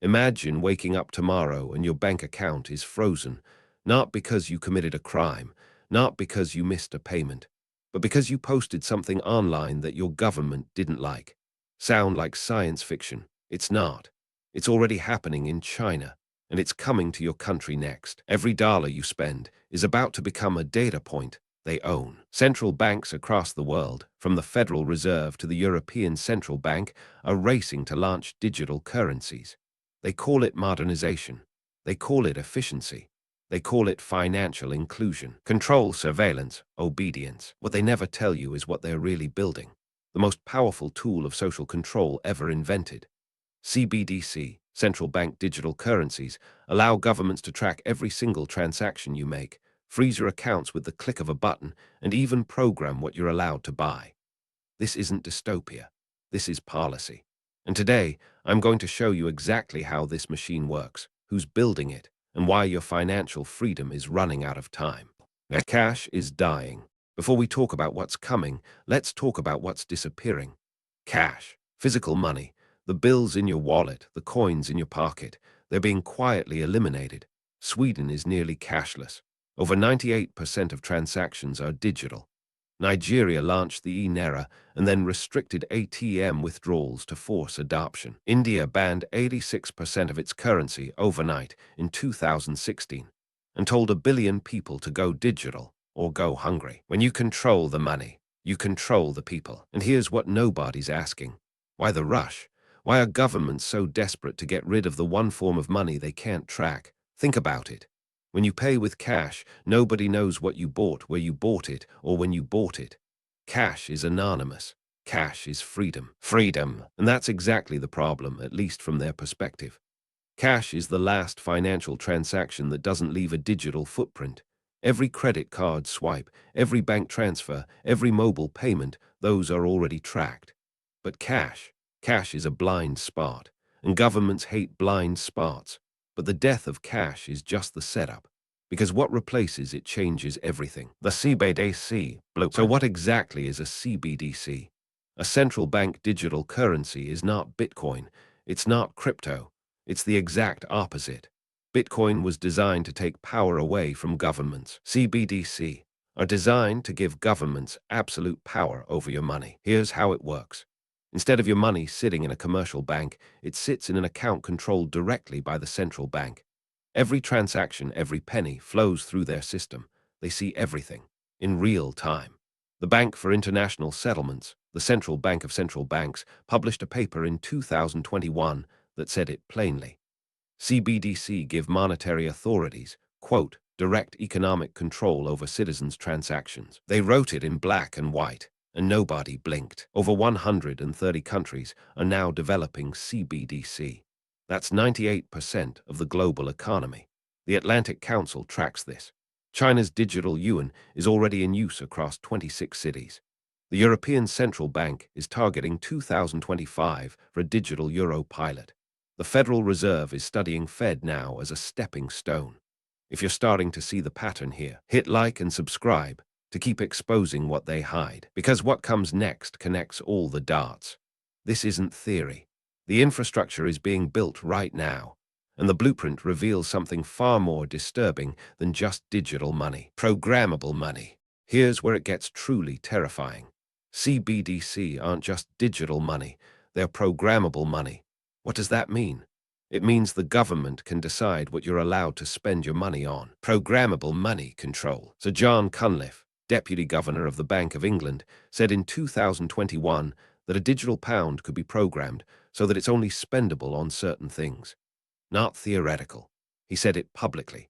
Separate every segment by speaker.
Speaker 1: Imagine waking up tomorrow and your bank account is frozen, not because you committed a crime, not because you missed a payment, but because you posted something online that your government didn't like. Sound like science fiction? It's not. It's already happening in China, and it's coming to your country next. Every dollar you spend is about to become a data point they own. Central banks across the world, from the Federal Reserve to the European Central Bank, are racing to launch digital currencies. They call it modernization. They call it efficiency. They call it financial inclusion. Control, surveillance, obedience. What they never tell you is what they're really building. The most powerful tool of social control ever invented. CBDC, central bank digital currencies, allow governments to track every single transaction you make, freeze your accounts with the click of a button, and even program what you're allowed to buy. This isn't dystopia. This is policy. And today, I'm going to show you exactly how this machine works, who's building it, and why your financial freedom is running out of time. Cash is dying. Before we talk about what's coming, let's talk about what's disappearing. Cash, physical money, the bills in your wallet, the coins in your pocket, they're being quietly eliminated. Sweden is nearly cashless. Over 98% of transactions are digital. Nigeria launched the e-Naira and then restricted ATM withdrawals to force adoption. India banned 86% of its currency overnight in 2016 and told 1 billion people to go digital or go hungry. When you control the money, you control the people. And here's what nobody's asking. Why the rush? Why are governments so desperate to get rid of the one form of money they can't track? Think about it. When you pay with cash, nobody knows what you bought, where you bought it, or when you bought it. Cash is anonymous. Cash is freedom. Freedom. And that's exactly the problem, at least from their perspective. Cash is the last financial transaction that doesn't leave a digital footprint. Every credit card swipe, every bank transfer, every mobile payment, those are already tracked. But cash is a blind spot, and governments hate blind spots. But the death of cash is just the setup, because what replaces it changes everything. The CBDC blueprint. So what exactly is a CBDC? A central bank digital currency is not Bitcoin. It's not crypto. It's the exact opposite. Bitcoin was designed to take power away from governments. CBDC are designed to give governments absolute power over your money. Here's how it works. Instead of your money sitting in a commercial bank, it sits in an account controlled directly by the central bank. Every transaction, every penny flows through their system. They see everything in real time. The Bank for International Settlements, the central bank of central banks, published a paper in 2021 that said it plainly. CBDC give monetary authorities, quote, direct economic control over citizens' transactions. They wrote it in black and white, and nobody blinked. Over 130 countries are now developing CBDC. That's 98% of the global economy. The Atlantic Council tracks this. China's digital yuan is already in use across 26 cities. The European Central Bank is targeting 2025 for a digital euro pilot. The Federal Reserve is studying Fed now as a stepping stone. If you're starting to see the pattern here, hit like and subscribe to keep exposing what they hide, because what comes next connects all the dots. This isn't theory. The infrastructure is being built right now, and the blueprint reveals something far more disturbing than just digital money. Programmable money. Here's where it gets truly terrifying. CBDC aren't just digital money, they're programmable money. What does that mean? It means the government can decide what you're allowed to spend your money on. Programmable money control. Sir John Cunliffe, Deputy Governor of the Bank of England, said in 2021 that a digital pound could be programmed so that it's only spendable on certain things. Not theoretical. He said it publicly.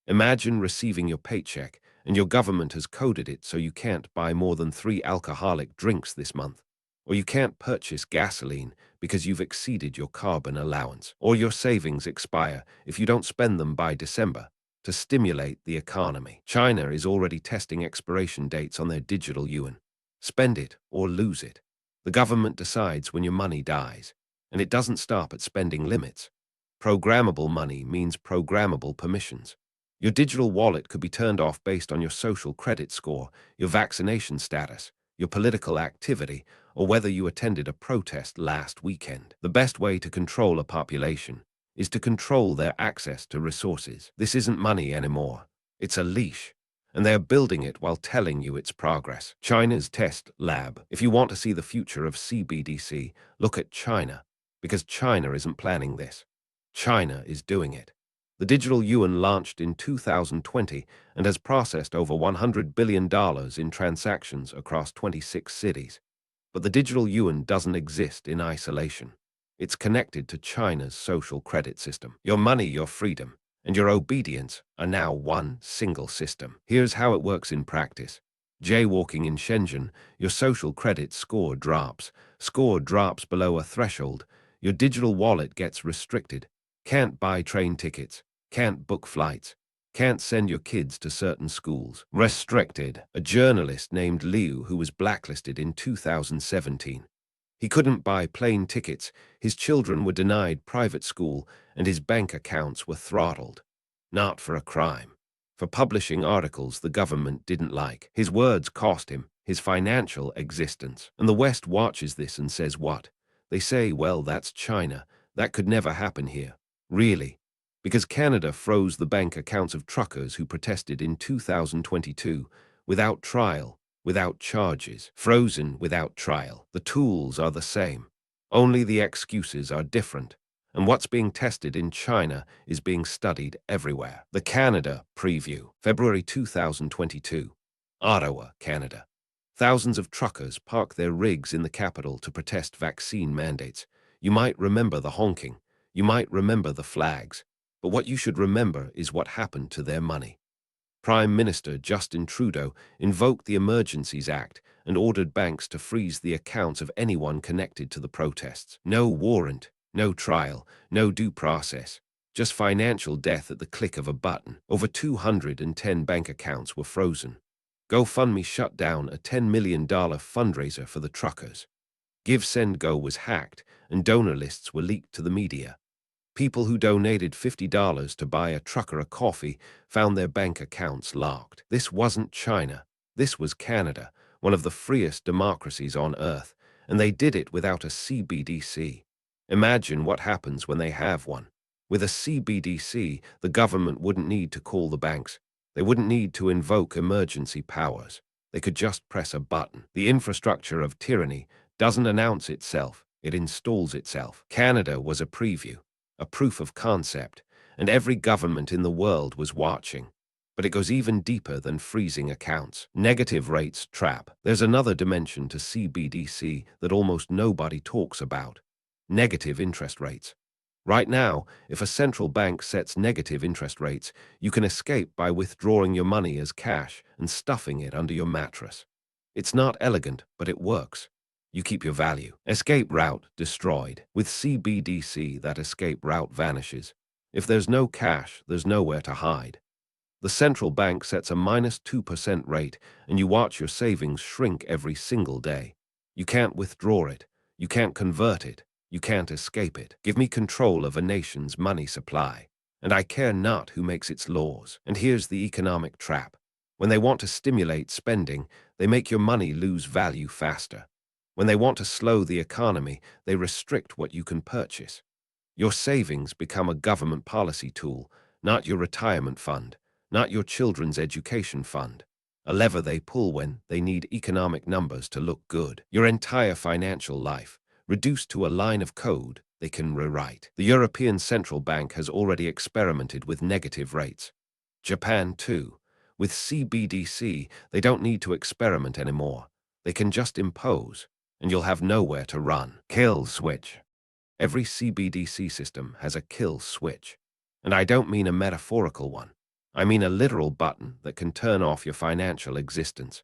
Speaker 1: Imagine receiving your paycheck and your government has coded it so you can't buy more than 3 alcoholic drinks this month. Or you can't purchase gasoline because you've exceeded your carbon allowance. Or your savings expire if you don't spend them by December to stimulate the economy. China is already testing expiration dates on their digital yuan. Spend it or lose it. The government decides when your money dies, and it doesn't stop at spending limits. Programmable money means programmable permissions. Your digital wallet could be turned off based on your social credit score, your vaccination status, your political activity, or whether you attended a protest last weekend. The best way to control a population is to control their access to resources. This isn't money anymore. It's a leash. And they're building it while telling you it's progress. China's test lab. If you want to see the future of CBDC, look at China. Because China isn't planning this. China is doing it. The digital yuan launched in 2020 and has processed over $100 billion in transactions across 26 cities. But the digital yuan doesn't exist in isolation. It's connected to China's social credit system. Your money, your freedom, and your obedience are now one single system. Here's how it works in practice. Jaywalking in Shenzhen, your social credit score drops. Score drops below a threshold. Your digital wallet gets restricted. Can't buy train tickets. Can't book flights. Can't send your kids to certain schools. Restricted. A journalist named Liu who was blacklisted in 2017. He couldn't buy plane tickets, his children were denied private school, and his bank accounts were throttled. Not for a crime. For publishing articles the government didn't like. His words cost him his financial existence. And the West watches this and says what? They say, well, that's China. That could never happen here. Really? Because Canada froze the bank accounts of truckers who protested in 2022 without trial, without charges, frozen without trial. The tools are the same. Only the excuses are different. And what's being tested in China is being studied everywhere. The Canada Preview, February 2022. Ottawa, Canada. Thousands of truckers park their rigs in the capital to protest vaccine mandates. You might remember the honking. You might remember the flags. But what you should remember is what happened to their money. Prime Minister Justin Trudeau invoked the Emergencies Act and ordered banks to freeze the accounts of anyone connected to the protests. No warrant, no trial, no due process, just financial death at the click of a button. Over 210 bank accounts were frozen. GoFundMe shut down a $10 million fundraiser for the truckers. GiveSendGo was hacked and donor lists were leaked to the media. People who donated $50 to buy a trucker a coffee found their bank accounts locked. This wasn't China. This was Canada, one of the freest democracies on earth, and they did it without a CBDC. Imagine what happens when they have one. With a CBDC, the government wouldn't need to call the banks. They wouldn't need to invoke emergency powers. They could just press a button. The infrastructure of tyranny doesn't announce itself. It installs itself. Canada was a preview. A proof of concept, and every government in the world was watching. But it goes even deeper than freezing accounts. Negative rates trap. There's another dimension to CBDC that almost nobody talks about. Negative interest rates. Right now, if a central bank sets negative interest rates, you can escape by withdrawing your money as cash and stuffing it under your mattress. It's not elegant, but it works. You keep your value. Escape route destroyed. With CBDC, that escape route vanishes. If there's no cash, there's nowhere to hide. The central bank sets a -2% rate, and you watch your savings shrink every single day. You can't withdraw it. You can't convert it. You can't escape it. Give me control of a nation's money supply, and I care not who makes its laws. And here's the economic trap. When they want to stimulate spending, they make your money lose value faster. When they want to slow the economy, they restrict what you can purchase. Your savings become a government policy tool, not your retirement fund, not your children's education fund. A lever they pull when they need economic numbers to look good. Your entire financial life, reduced to a line of code they can rewrite. The European Central Bank has already experimented with negative rates. Japan, too. With CBDC, they don't need to experiment anymore. They can just impose, and you'll have nowhere to run. Kill switch. Every CBDC system has a kill switch. And I don't mean a metaphorical one. I mean a literal button that can turn off your financial existence.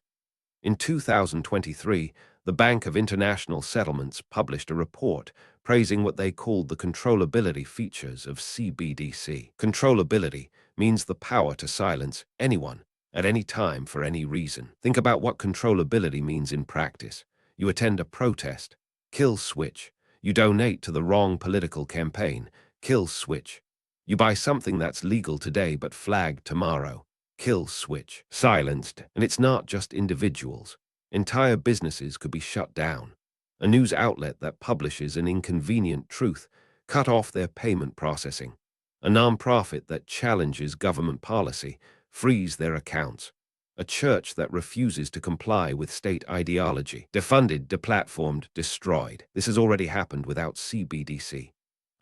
Speaker 1: In 2023, the Bank of International Settlements published a report praising what they called the controllability features of CBDC. Controllability means the power to silence anyone at any time for any reason. Think about what controllability means in practice. You attend a protest, kill switch. You donate to the wrong political campaign, kill switch. You buy something that's legal today but flagged tomorrow, kill switch. Silenced. And it's not just individuals. Entire businesses could be shut down. A news outlet that publishes an inconvenient truth cut off their payment processing. A nonprofit that challenges government policy, freeze their accounts. A church that refuses to comply with state ideology, defunded, deplatformed, destroyed. This has already happened without CBDC.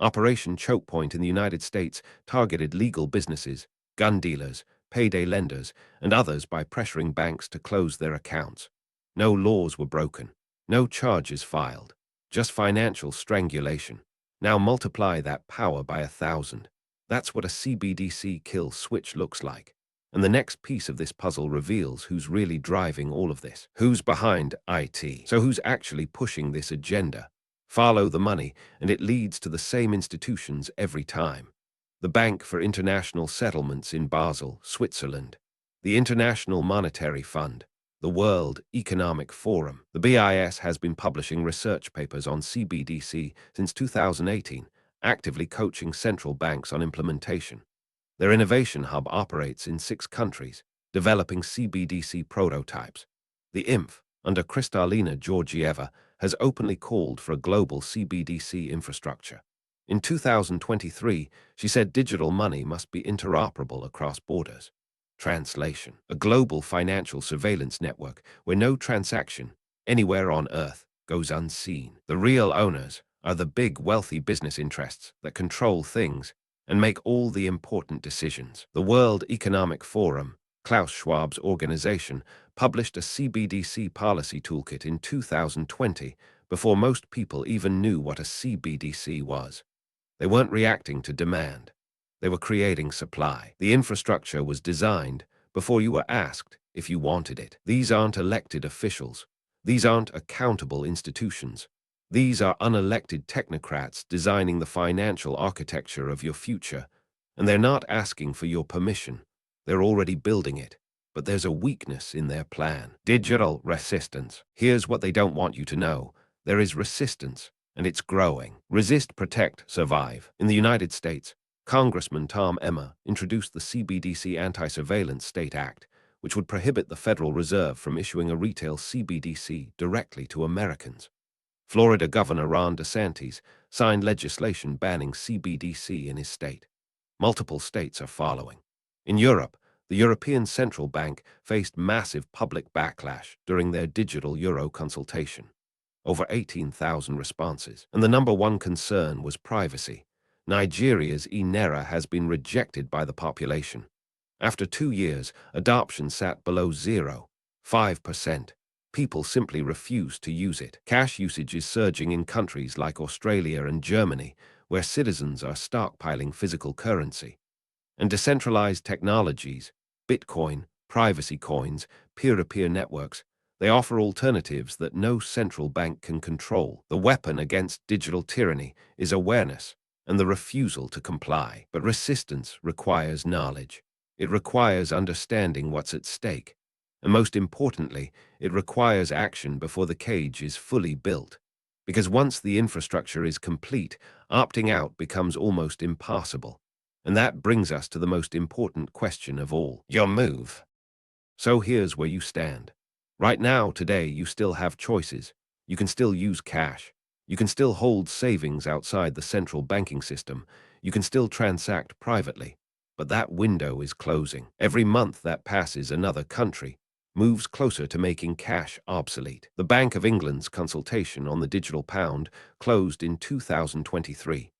Speaker 1: Operation Choke Point in the United States targeted legal businesses, gun dealers, payday lenders, and others by pressuring banks to close their accounts. No laws were broken, no charges filed, just financial strangulation. Now multiply that power by 1,000. That's what a CBDC kill switch looks like. And the next piece of this puzzle reveals who's really driving all of this. Who's behind IT? So who's actually pushing this agenda? Follow the money, and it leads to the same institutions every time. The Bank for International Settlements in Basel, Switzerland. The International Monetary Fund. The World Economic Forum. The BIS has been publishing research papers on CBDC since 2018, actively coaching central banks on implementation. Their innovation hub operates in 6 countries, developing CBDC prototypes. The IMF, under Kristalina Georgieva, has openly called for a global CBDC infrastructure. In 2023, she said digital money must be interoperable across borders. Translation: a global financial surveillance network where no transaction, anywhere on Earth, goes unseen. The real owners are the big, wealthy business interests that control things and make all the important decisions. The World Economic Forum, Klaus Schwab's organization, published a CBDC policy toolkit in 2020 before most people even knew what a CBDC was. They weren't reacting to demand. They were creating supply. The infrastructure was designed before you were asked if you wanted it. These aren't elected officials. These aren't accountable institutions. These are unelected technocrats designing the financial architecture of your future. And they're not asking for your permission. They're already building it. But there's a weakness in their plan. Digital resistance. Here's what they don't want you to know. There is resistance, and it's growing. Resist, protect, survive. In the United States, Congressman Tom Emmer introduced the CBDC Anti-Surveillance State Act, which would prohibit the Federal Reserve from issuing a retail CBDC directly to Americans. Florida Governor Ron DeSantis signed legislation banning CBDC in his state. Multiple states are following. In Europe, the European Central Bank faced massive public backlash during their digital euro consultation. Over 18,000 responses, and the number one concern was privacy. Nigeria's e-naira has been rejected by the population. After 2 years, adoption sat below 0.5%. People simply refuse to use it. Cash usage is surging in countries like Australia and Germany, where citizens are stockpiling physical currency. And decentralized technologies, Bitcoin, privacy coins, peer-to-peer networks, they offer alternatives that no central bank can control. The weapon against digital tyranny is awareness and the refusal to comply. But resistance requires knowledge. It requires understanding what's at stake. And most importantly, it requires action before the cage is fully built. Because once the infrastructure is complete, opting out becomes almost impossible. And that brings us to the most important question of all: your move. So here's where you stand. Right now, today, you still have choices. You can still use cash. You can still hold savings outside the central banking system. You can still transact privately. But that window is closing. Every month that passes, another country moves closer to making cash obsolete. The Bank of England's consultation on the digital pound closed in 2023.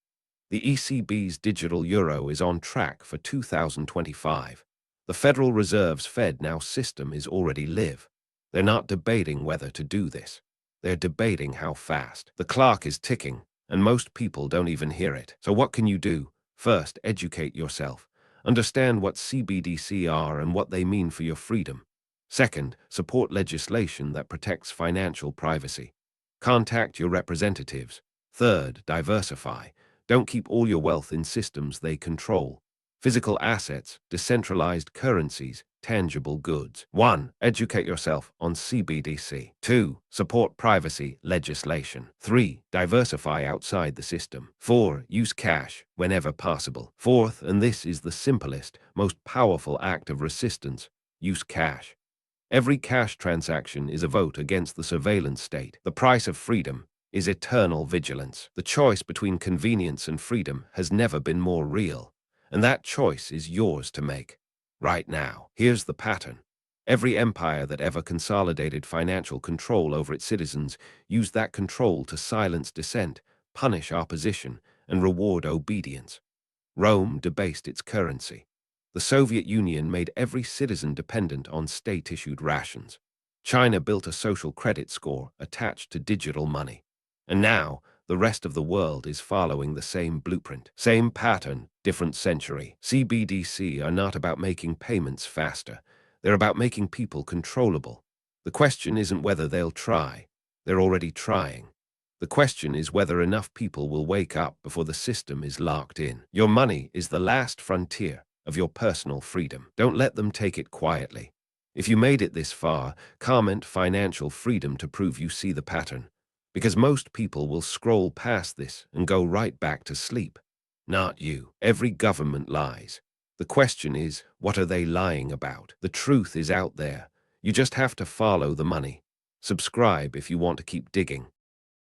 Speaker 1: The ECB's digital euro is on track for 2025. The Federal Reserve's FedNow system is already live. They're not debating whether to do this. They're debating how fast. The clock is ticking, and most people don't even hear it. So what can you do? First, educate yourself. Understand what CBDC are and what they mean for your freedom. Second, support legislation that protects financial privacy. Contact your representatives. Third, diversify. Don't keep all your wealth in systems they control. Physical assets, decentralized currencies, tangible goods. 1. Educate yourself on CBDC. 2. Support privacy legislation. 3. Diversify outside the system. 4. Use cash whenever possible. Fourth, and this is the simplest, most powerful act of resistance, use cash. Every cash transaction is a vote against the surveillance state. The price of freedom is eternal vigilance. The choice between convenience and freedom has never been more real, and that choice is yours to make. Right now, here's the pattern. Every empire that ever consolidated financial control over its citizens used that control to silence dissent, punish opposition, and reward obedience. Rome debased its currency. The Soviet Union made every citizen dependent on state-issued rations. China built a social credit score attached to digital money. And now, the rest of the world is following the same blueprint. Same pattern, different century. CBDC are not about making payments faster. They're about making people controllable. The question isn't whether they'll try. They're already trying. The question is whether enough people will wake up before the system is locked in. Your money is the last frontier of your personal freedom. Don't let them take it quietly. If you made it this far, comment financial freedom to prove you see the pattern. Because most people will scroll past this and go right back to sleep. Not you. Every government lies. The question is, what are they lying about? The truth is out there. You just have to follow the money. Subscribe if you want to keep digging.